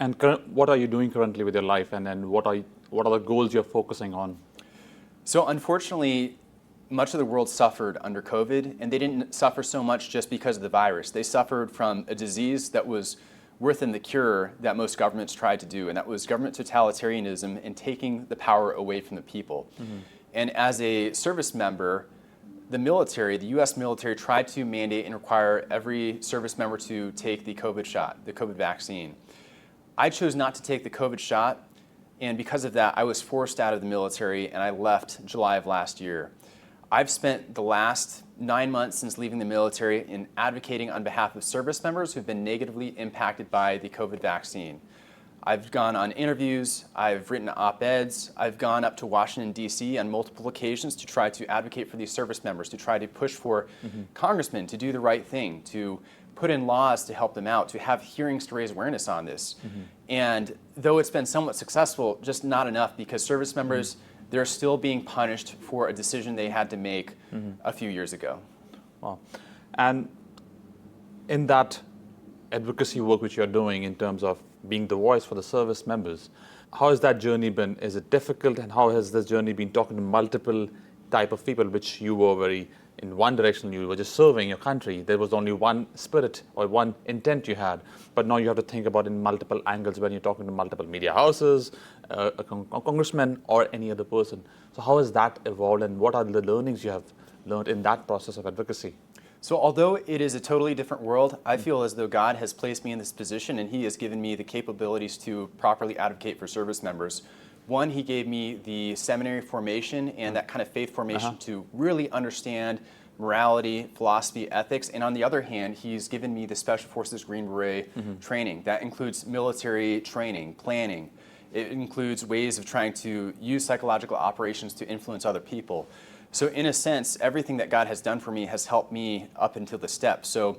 And what are you doing currently with your life, and then what are the goals you're focusing on? So unfortunately, much of the world suffered under COVID, and they didn't suffer so much just because of the virus. They suffered from a disease that was worse than the cure that most governments tried to do, and that was government totalitarianism and taking the power away from the people. And as a service member, the military, the US military, tried to mandate and require every service member to take the COVID shot, the COVID vaccine. I chose not to take the COVID shot, and because of that, I was forced out of the military, and I left July of last year. I've spent the last 9 months since leaving the military in advocating on behalf of service members who've been negatively impacted by the COVID vaccine. I've gone on interviews, I've written op-eds, I've gone up to Washington, D.C. on multiple occasions to try to advocate for these service members, to try to push for congressmen to do the right thing, to put in laws to help them out, to have hearings to raise awareness on this. And though it's been somewhat successful, just not enough, because service members, they're still being punished for a decision they had to make a few years ago. Wow. And in that advocacy work which you're doing in terms of being the voice for the service members, how has that journey been? Is it difficult, and how has this journey been talking to multiple type of people, which you were very in one direction, you were just serving your country, there was only one spirit or one intent you had, but now you have to think about in multiple angles when you're talking to multiple media houses, a congressman or any other person. So how has that evolved, and what are the learnings you have learned in that process of advocacy? So although it is a totally different world, I feel as though God has placed me in this position, and He has given me the capabilities to properly advocate for service members. One, He gave me the seminary formation and that kind of faith formation to really understand morality, philosophy, ethics. And on the other hand, He's given me the Special Forces Green Beret training. That includes military training, planning. It includes ways of trying to use psychological operations to influence other people. So in a sense, everything that God has done for me has helped me up until the step. So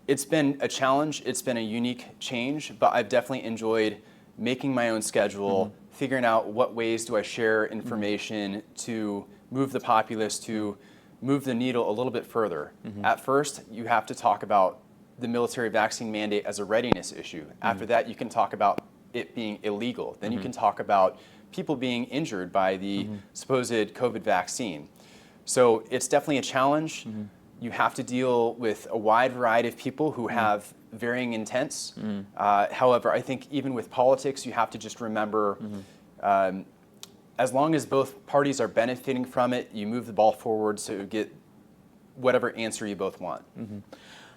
it's been a challenge, it's been a unique change, but I've definitely enjoyed making my own schedule, figuring out what ways do I share information to move the populace, to move the needle a little bit further. At first, you have to talk about the military vaccine mandate as a readiness issue. After that, you can talk about it being illegal. Then you can talk about people being injured by the supposed COVID vaccine. So it's definitely a challenge. You have to deal with a wide variety of people who have varying intents. However, I think even with politics, you have to just remember, as long as both parties are benefiting from it, you move the ball forward to get whatever answer you both want.